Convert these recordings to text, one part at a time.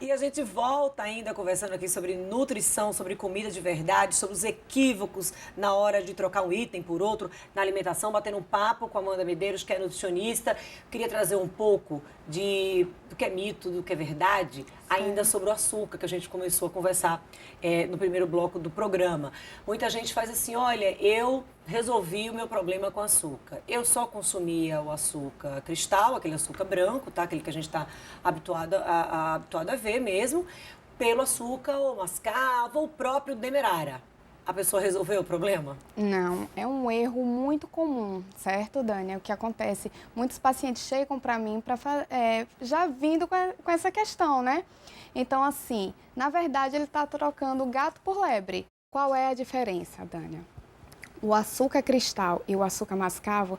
E a gente volta ainda conversando aqui sobre nutrição, sobre comida de verdade, sobre os equívocos na hora de trocar um item por outro na alimentação, batendo um papo com a Amanda Medeiros, que é nutricionista. Queria trazer um pouco do que é mito, do que é verdade, ainda sobre o açúcar, que a gente começou a conversar no primeiro bloco do programa. Muita gente faz assim, olha, eu resolvi o meu problema com açúcar. Eu só consumia o açúcar cristal, aquele açúcar branco, tá? Aquele que a gente está habituado a ver mesmo, pelo açúcar ou mascavo ou o próprio demerara. A pessoa resolveu o problema? Não, é um erro muito comum, certo, Dani? É o que acontece. Muitos pacientes chegam para mim já vindo com essa questão, né? Então, assim, na verdade, ele está trocando gato por lebre. Qual é a diferença, Dani? O açúcar cristal e o açúcar mascavo,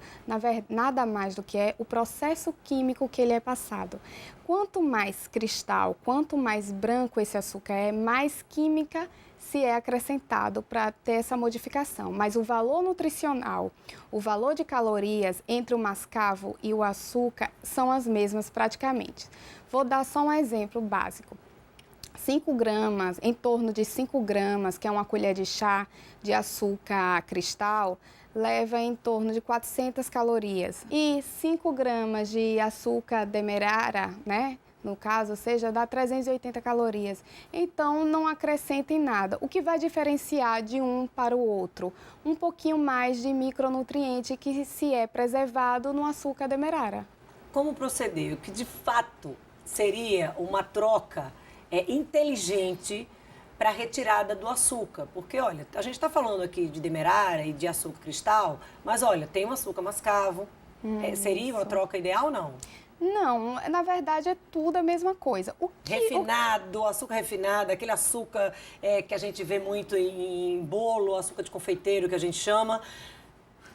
nada mais do que é o processo químico que ele é passado. Quanto mais cristal, quanto mais branco esse açúcar é, mais química se é acrescentado para ter essa modificação. Mas o valor nutricional, o valor de calorias entre o mascavo e o açúcar são as mesmas praticamente. Vou dar só um exemplo básico. 5 gramas, em torno de 5 gramas, que é uma colher de chá de açúcar cristal, leva em torno de 400 calorias. E 5 gramas de açúcar demerara, né? No caso, dá 380 calorias. Então, não acrescenta em nada. O que vai diferenciar de um para o outro? Um pouquinho mais de micronutriente que se é preservado no açúcar demerara. Como proceder? O que de fato seria uma troca inteligente para a retirada do açúcar? Porque, olha, a gente está falando aqui de demerara e de açúcar cristal, mas, olha, tem o açúcar mascavo. Seria uma troca ideal ou não? Não, na verdade é tudo a mesma coisa. Refinado, açúcar refinado, aquele açúcar que a gente vê muito em bolo, açúcar de confeiteiro que a gente chama.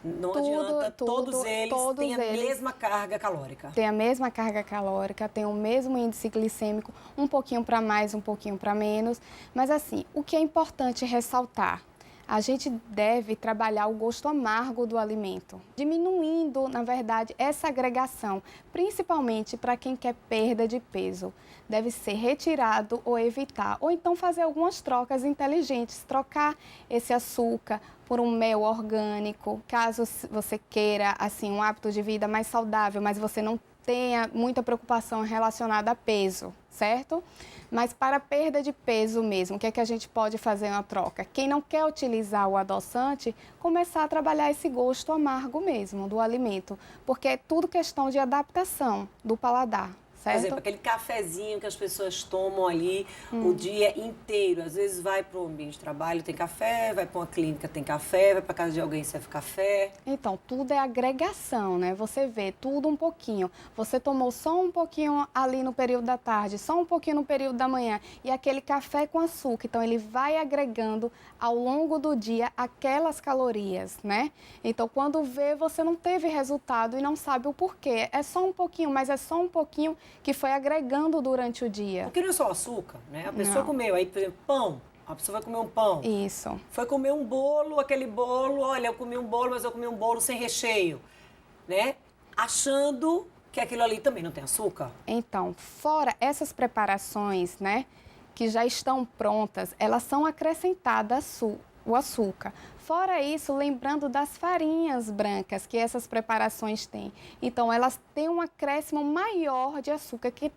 Não adianta, todos eles têm a mesma carga calórica. Tem a mesma carga calórica, tem o mesmo índice glicêmico, um pouquinho para mais, um pouquinho para menos. Mas assim, o que é importante ressaltar? A gente deve trabalhar o gosto amargo do alimento, diminuindo, na verdade, essa agregação, principalmente para quem quer perda de peso. Deve ser retirado ou evitar, ou então fazer algumas trocas inteligentes, trocar esse açúcar por um mel orgânico, caso você queira, assim, um hábito de vida mais saudável, mas você não tenha muita preocupação relacionada a peso, certo? Mas para perda de peso mesmo, o que é que a gente pode fazer na troca? Quem não quer utilizar o adoçante, começar a trabalhar esse gosto amargo mesmo do alimento, porque é tudo questão de adaptação do paladar. Certo? Por exemplo, aquele cafezinho que as pessoas tomam ali o dia inteiro. Às vezes vai para o ambiente de trabalho, tem café, vai para uma clínica, tem café, vai para casa de alguém, serve café. Então, tudo é agregação, né? Você vê tudo um pouquinho. Você tomou só um pouquinho ali no período da tarde, só um pouquinho no período da manhã. E aquele café com açúcar, então ele vai agregando ao longo do dia aquelas calorias, né? Então, quando vê, você não teve resultado e não sabe o porquê. É só um pouquinho, mas é só um pouquinho que foi agregando durante o dia. Porque não é só açúcar, né? A pessoa comeu, aí, por exemplo, pão. A pessoa vai comer um pão. Isso. Foi comer um bolo, aquele bolo, olha, eu comi um bolo, mas eu comi um bolo sem recheio, né? Achando que aquilo ali também não tem açúcar. Então, fora essas preparações, né, que já estão prontas, elas são acrescentadas o açúcar. Fora isso, lembrando das farinhas brancas que essas preparações têm. Então, elas têm um acréscimo maior de açúcar, que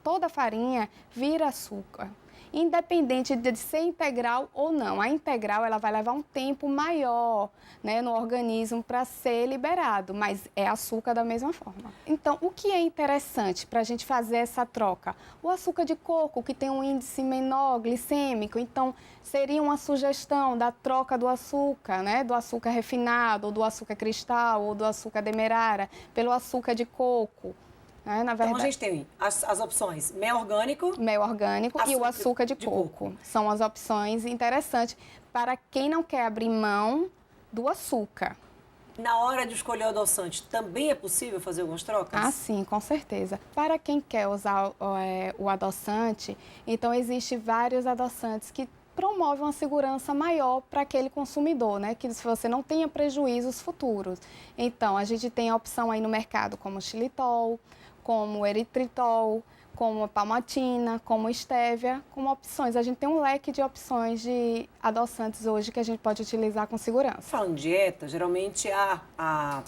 toda farinha vira açúcar. Independente de ser integral ou não. A integral ela vai levar um tempo maior, né, no organismo para ser liberado, mas é açúcar da mesma forma. Então, o que é interessante para a gente fazer essa troca? O açúcar de coco, que tem um índice menor glicêmico, então seria uma sugestão da troca do açúcar, né, do açúcar refinado, ou do açúcar cristal, ou do açúcar demerara, pelo açúcar de coco. Na verdade, então a gente tem as opções mel orgânico e o açúcar de coco. São as opções interessantes para quem não quer abrir mão do açúcar. Na hora de escolher o adoçante, também é possível fazer algumas trocas? Ah, sim, com certeza. Para quem quer usar o adoçante, então existem vários adoçantes que promovem uma segurança maior para aquele consumidor, né? Que você não tenha prejuízos futuros. Então, a gente tem a opção aí no mercado como xilitol, como eritritol, como a palmatina, como a estévia, como opções. A gente tem um leque de opções de adoçantes hoje que a gente pode utilizar com segurança. Falando em dieta, geralmente há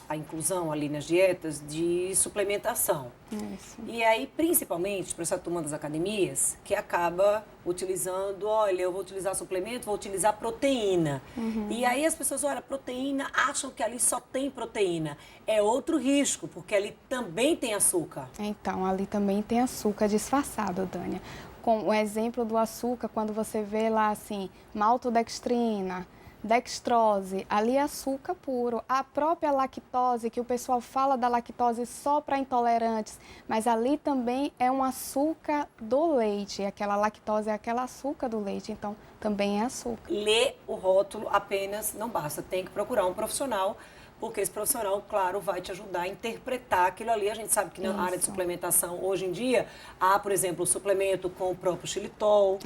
a inclusão ali nas dietas de suplementação. Isso. E aí, principalmente para essa turma das academias, que acaba utilizando, olha, eu vou utilizar suplemento, vou utilizar proteína. E aí as pessoas, olha, proteína, acham que ali só tem proteína. É outro risco, porque ali também tem açúcar. Então, ali também tem açúcar disfarçado, Dânia. Com o exemplo do açúcar, quando você vê lá assim, maltodextrina, dextrose, ali é açúcar puro. A própria lactose, que o pessoal fala da lactose só para intolerantes, mas ali também é um açúcar do leite. Aquela lactose é aquele açúcar do leite, então também é açúcar. Ler o rótulo apenas não basta, tem que procurar um profissional, porque esse profissional, claro, vai te ajudar a interpretar aquilo ali. A gente sabe que na área de suplementação, hoje em dia, há, por exemplo, o suplemento com o próprio xilitol,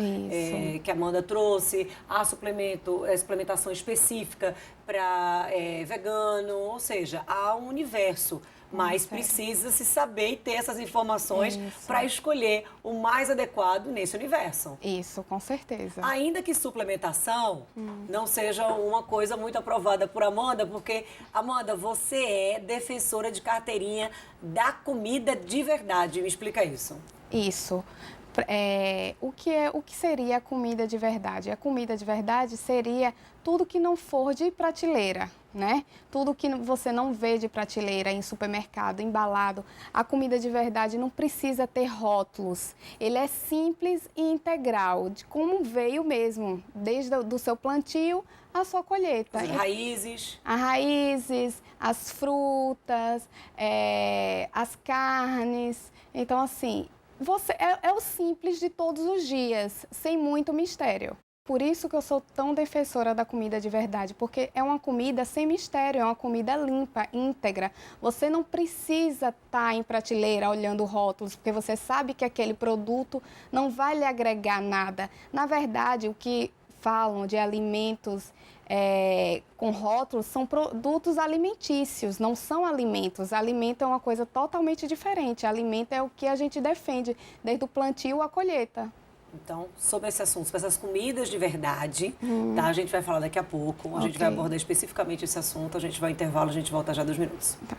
que a Amanda trouxe, há suplementação específica para vegano, ou seja, há um universo. Mas precisa-se saber e ter essas informações para escolher o mais adequado nesse universo. Isso, com certeza. Ainda que suplementação não seja uma coisa muito aprovada por Amanda, porque, Amanda, você é defensora de carteirinha da comida de verdade. Me explica isso. Isso. O que seria a comida de verdade? A comida de verdade seria tudo que não for de prateleira, né? Tudo que você não vê de prateleira em supermercado, embalado. A comida de verdade não precisa ter rótulos. Ele é simples e integral, de como veio mesmo, desde do seu plantio à sua colheita. As raízes. As raízes, as frutas, as carnes. Então, assim, é o simples de todos os dias, sem muito mistério. Por isso que eu sou tão defensora da comida de verdade, porque é uma comida sem mistério, é uma comida limpa, íntegra. Você não precisa estar em prateleira olhando rótulos, porque você sabe que aquele produto não vai lhe agregar nada. Na verdade, o que falam de alimentos com rótulos são produtos alimentícios, não são alimentos. Alimento é uma coisa totalmente diferente. Alimento é o que a gente defende, desde o plantio à colheita. Então, sobre esse assunto, sobre essas comidas de verdade, tá? A gente vai falar daqui a pouco. A gente vai abordar especificamente esse assunto. A gente vai ao intervalo, a gente volta já 2 minutos. Tá.